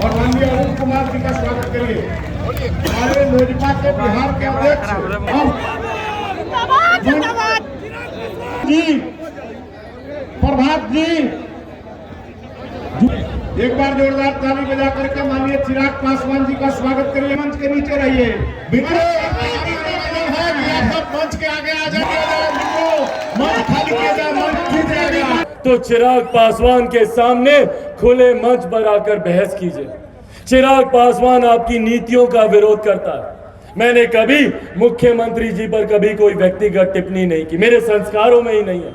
और माननीय अरुण कुमार जी का स्वागत करिए। हमारे लोजपा के बिहार के अध्यक्ष जी प्रभात जी, एक बार जोरदार ताली बजा करके माननीय चिराग पासवान जी का स्वागत करिए। मंच के नीचे रहिए, मंच के आगे आ जाइए, मंच खाली किया जाए, मंच खींच जाएगा। तो चिराग पासवान के सामने खुले मंच पर आकर बहस कीजिए। चिराग पासवान आपकी नीतियों का विरोध करता है। मैंने कभी मुख्यमंत्री जी पर कभी कोई व्यक्तिगत टिप्पणी नहीं की, मेरे संस्कारों में ही नहीं है।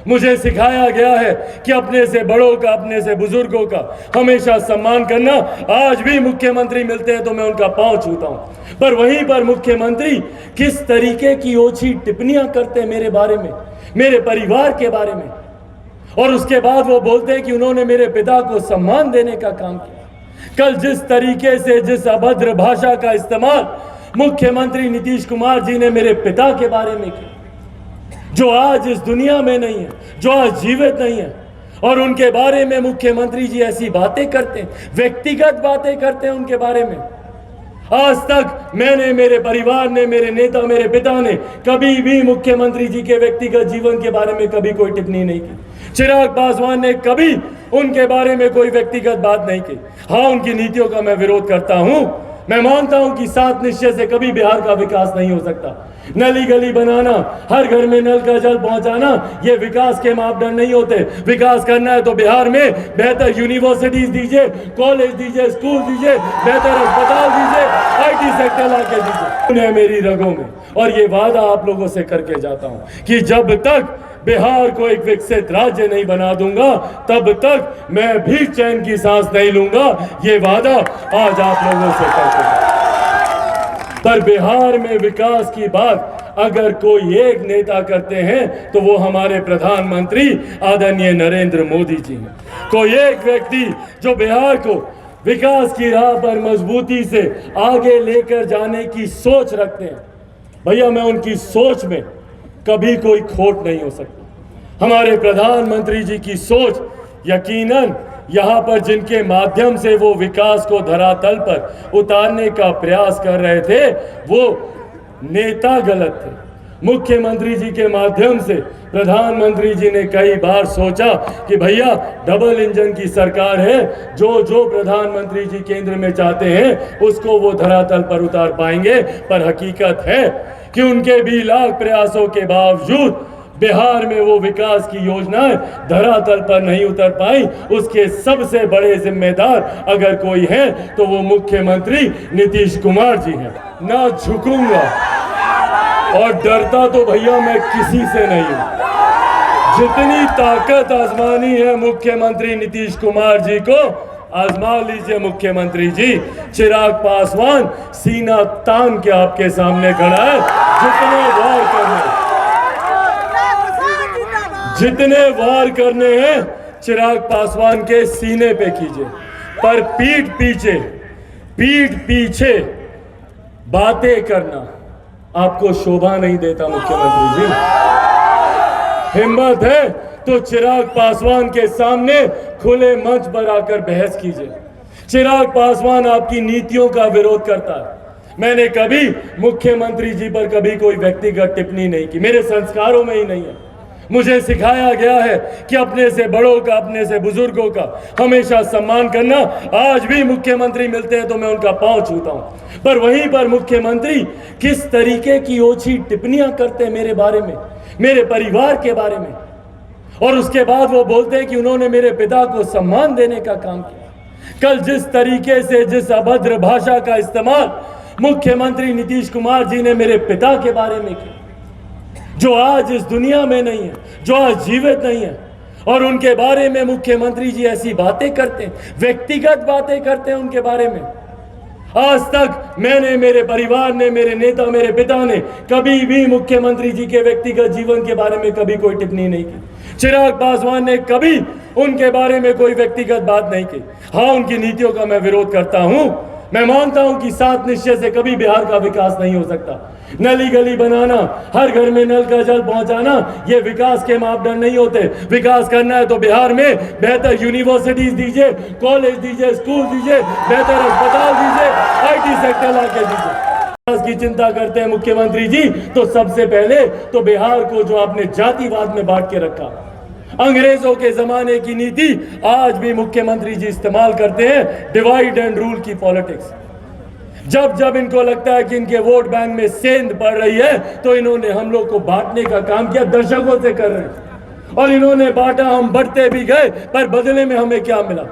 मुझे सिखाया गया है कि अपने से बड़ों का, अपने से बुजुर्गों का हमेशा सम्मान करना। आज भी मुख्यमंत्री मिलते हैं तो मैं उनका पांव छूता हूं, पर वहीं पर मुख्यमंत्री किस तरीके की ओछी टिप्पणियां करते हैं मेरे बारे में, मेरे परिवार के बारे में, और उसके बाद वो बोलते हैं कि उन्होंने मेरे पिता को सम्मान देने का काम किया। कल जिस तरीके से, जिस अभद्र भाषा का इस्तेमाल मुख्यमंत्री नीतीश कुमार जी ने मेरे पिता के बारे में किया, जो आज इस दुनिया में नहीं है, जो आज जीवित नहीं है, और उनके बारे में मुख्यमंत्री जी ऐसी बातें करते हैं, व्यक्तिगत बातें करते हैं उनके बारे में। आज तक मैंने, मेरे परिवार ने, मेरे नेता, मेरे पिता ने कभी भी मुख्यमंत्री जी के व्यक्तिगत जीवन के बारे में कभी कोई टिप्पणी नहीं की। चिराग पासवान ने कभी उनके बारे में कोई व्यक्तिगत बात नहीं की। हाँ, उनकी नीतियों का मैं विरोध करता हूं। मैं मानता हूं कि 7 निश्चय से कभी बिहार का विकास नहीं हो सकता। नली गली बनाना, हर घर में नल का जल पहुंचाना, ये विकास के मापदंड नहीं होते। विकास करना है तो बिहार में बेहतर यूनिवर्सिटीज दीजिए, कॉलेज दीजिए, स्कूल दीजिए, बेहतर अस्पताल दीजिए, IT सेक्टर लाके दीजिए। उन्हें मेरी रगों में, और ये वादा आप लोगों से करके जाता हूं कि जब तक बिहार को एक विकसित राज्य नहीं बना दूंगा, तब तक मैं भी चैन की सांस नहीं लूंगा। ये वादा आज आप लोगों से करके। पर बिहार में विकास की बात अगर कोई एक नेता करते हैं तो वो हमारे प्रधानमंत्री आदरणीय नरेंद्र मोदी जी हैं। कोई एक व्यक्ति जो बिहार को विकास की राह पर मजबूती से आगे लेकर जाने की सोच रखते हैं, भैया मैं उनकी सोच में कभी कोई खोट नहीं हो सकती। हमारे प्रधानमंत्री जी की सोच यकीनन यहाँ पर जिनके माध्यम से वो विकास को धरातल पर उतारने का प्रयास कर रहे थे, वो नेता गलत थे। मुख्यमंत्री जी के माध्यम से प्रधानमंत्री जी ने कई बार सोचा कि भैया डबल इंजन की सरकार है, जो प्रधानमंत्री जी केंद्र में चाहते हैं उसको वो धरातल पर उतार पाएंगे। पर हकीकत है कि उनके भी लाख प्रयासों के बावजूद बिहार में वो विकास की योजनाएं धरातल पर नहीं उतर पाई। उसके सबसे बड़े जिम्मेदार अगर कोई है तो वो मुख्यमंत्री नीतीश कुमार जी हैं। ना झुकूंगा और डरता तो भैया मैं किसी से नहीं हूं। जितनी ताकत आजमानी है मुख्यमंत्री नीतीश कुमार जी को, आजमा लीजिए मुख्यमंत्री जी। चिराग पासवान सीना तान के आपके सामने खड़ा है। जितने वार करने हैं चिराग पासवान के सीने पे कीजिए, पर पीठ पीछे बातें करना आपको शोभा नहीं देता मुख्यमंत्री जी। हिम्मत है तो चिराग पासवान के सामने खुले मंच पर आकर बहस कीजिए। चिराग पासवान आपकी नीतियों का विरोध करता है। मैंने कभी मुख्यमंत्री जी पर कभी कोई व्यक्तिगत टिप्पणी नहीं की, मेरे संस्कारों में ही नहीं है। मुझे सिखाया गया है कि अपने से बड़ों का, अपने से बुजुर्गों का हमेशा सम्मान करना। आज भी मुख्यमंत्री मिलते हैं तो मैं उनका पांव छूता हूं, पर वहीं पर मुख्यमंत्री किस तरीके की ओछी टिप्पणियां करते हैं मेरे बारे में, मेरे परिवार के बारे में, और उसके बाद वो बोलते हैं कि उन्होंने मेरे पिता को सम्मान देने का काम किया। कल जिस तरीके से, जिस अभद्र भाषा का इस्तेमाल मुख्यमंत्री नीतीश कुमार जी ने मेरे पिता के बारे में किया, जो आज इस दुनिया में नहीं है, जो आज जीवित नहीं है, और उनके बारे में मुख्यमंत्री जी ऐसी बातें करते हैं, व्यक्तिगत बातें करते हैं उनके बारे में। आज तक मैंने, मेरे परिवार ने, मेरे नेता, मेरे पिता ने कभी भी मुख्यमंत्री जी के व्यक्तिगत जीवन के बारे में कभी कोई टिप्पणी नहीं की। चिराग पासवान ने कभी उनके बारे में कोई व्यक्तिगत बात नहीं की। हाँ, उनकी नीतियों का मैं विरोध करता हूं। मैं मानता हूं कि 7 निश्चय से कभी बिहार का विकास नहीं हो सकता। नली गली बनाना, हर घर में नल का जल पहुंचाना, ये विकास के मापदंड नहीं होते। विकास करना है तो बिहार में बेहतर यूनिवर्सिटीज दीजिए, कॉलेज दीजिए, स्कूल दीजिए, बेहतर अस्पताल दीजिए, आईटी सेक्टर लाके दीजिए। विकास की चिंता करते हैं मुख्यमंत्री जी, तो सबसे पहले तो बिहार को जो आपने जातिवाद में बांट के रखा, अंग्रेजों के जमाने की नीति आज भी मुख्यमंत्री जी इस्तेमाल करते हैं, डिवाइड एंड रूल की पॉलिटिक्स। जब जब इनको लगता है कि इनके वोट बैंक में सेंध पड़ रही है, तो इन्होंने हम लोग को बांटने का काम किया, दशकों से कर रहे हैं। और इन्होंने बांटा, हम बढ़ते भी गए, पर बदले में हमें क्या मिला?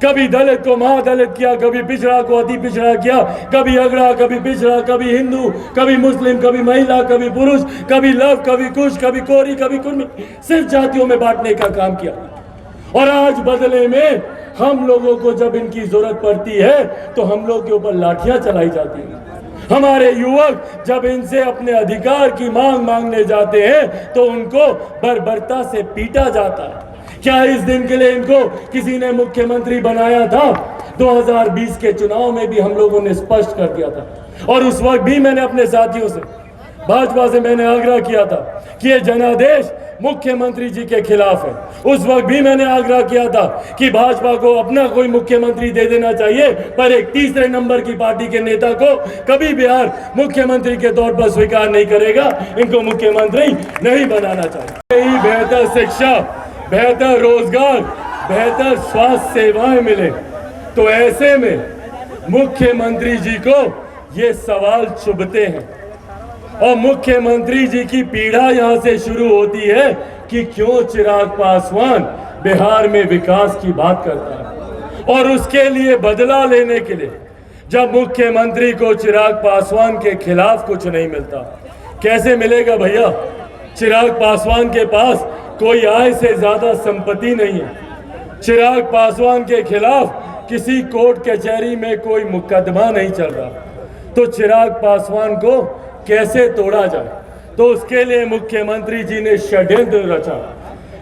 कभी दलित को महादलित किया, कभी पिछड़ा को अति पिछड़ा किया, कभी अगड़ा, कभी पिछड़ा, कभी हिंदू, कभी मुस्लिम, कभी महिला, कभी पुरुष, कभी लव, कभी कुश, कभी कोरी, कभी कुर्मी, सिर्फ जातियों में बांटने का काम किया। और आज बदले में हम लोगों को जब इनकी जरूरत पड़ती है तो हम लोग के ऊपर लाठियां चलाई जाती हैं। हमारे युवक जब इनसे अपने अधिकार की मांग मांगने जाते हैं तो उनको बर्बरता से पीटा जाता है। क्या इस दिन के लिए इनको किसी ने मुख्यमंत्री बनाया था? 2020 के चुनाव में भी हम लोगों ने स्पष्ट कर दिया था, और उस वक्त भी मैंने अपने साथियों से, भाजपा से मैंने आग्रह किया था कि ये जनादेश मुख्यमंत्री जी के खिलाफ है। उस वक्त भी मैंने आग्रह किया था कि भाजपा को अपना कोई मुख्यमंत्री दे देना चाहिए, पर एक तीसरे नंबर की पार्टी के नेता को कभी बिहार मुख्यमंत्री के तौर पर स्वीकार नहीं करेगा। इनको मुख्यमंत्री नहीं बनाना चाहिए। यही बेहतर शिक्षा, बेहतर रोजगार, बेहतर स्वास्थ्य सेवाएं मिले, तो ऐसे में मुख्यमंत्री जी को ये सवाल चुभते हैं। और मुख्यमंत्री जी की पीड़ा यहां से शुरू होती है कि क्यों चिराग पासवान बिहार में विकास की बात करता है, और उसके लिए बदला लेने के लिए जब मुख्यमंत्री को चिराग पासवान के खिलाफ कुछ नहीं मिलता, कैसे मिलेगा भैया? चिराग पासवान के पास कोई आय से ज्यादा संपत्ति नहीं है। चिराग पासवान के खिलाफ किसी कोर्ट कचहरी में कोई मुकदमा नहीं चल रहा, तो चिराग पासवान को कैसे तोड़ा जाए? तो उसके लिए मुख्यमंत्री जी ने षड्यंत्र रचा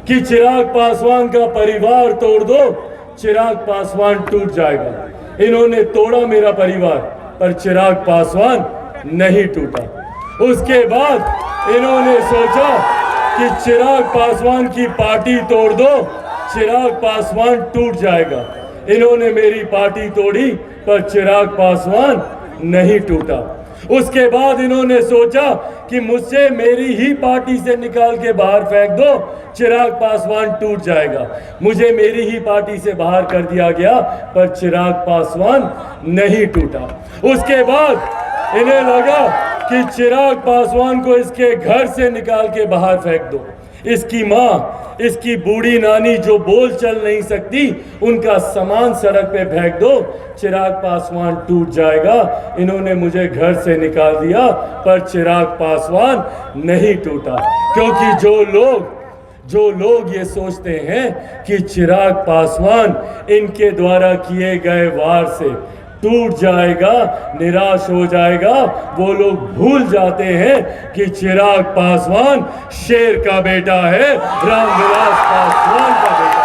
कि चिराग पासवान का परिवार तोड़ दो, चिराग पासवान टूट जाएगा। इन्होंने तोड़ा मेरा परिवार, पर चिराग पासवान नहीं टूटा। उसके बाद इन्होंने सोचा कि चिराग पासवान की पार्टी तोड़ दो, चिराग पासवान टूट जाएगा। इन्होंने मेरी पार्टी तोड़ी, पर चिराग पासवान नहीं टूटा। उसके बाद इन्होंने सोचा कि मुझसे मेरी ही पार्टी से निकाल के बाहर फेंक दो, चिराग पासवान टूट जाएगा। मुझे मेरी ही पार्टी से बाहर कर दिया गया, पर चिराग पासवान नहीं टूटा। उसके बाद इन्हें लगा कि चिराग पासवान को इसके घर से निकाल के बाहर फेंक दो। इसकी माँ, इसकी बूढ़ी नानी जो बोल चल नहीं सकती, उनका सामान सड़क पे फेंक दो, चिराग पासवान टूट जाएगा। इन्होंने मुझे घर से निकाल दिया, पर चिराग पासवान नहीं टूटा। क्योंकि जो लोग ये सोचते हैं कि चिराग पासवान इनके द्वारा किए गए वार से टूट जाएगा, निराश हो जाएगा, वो लोग भूल जाते हैं कि चिराग पासवान शेर का बेटा है, रामविलास पासवान का बेटा।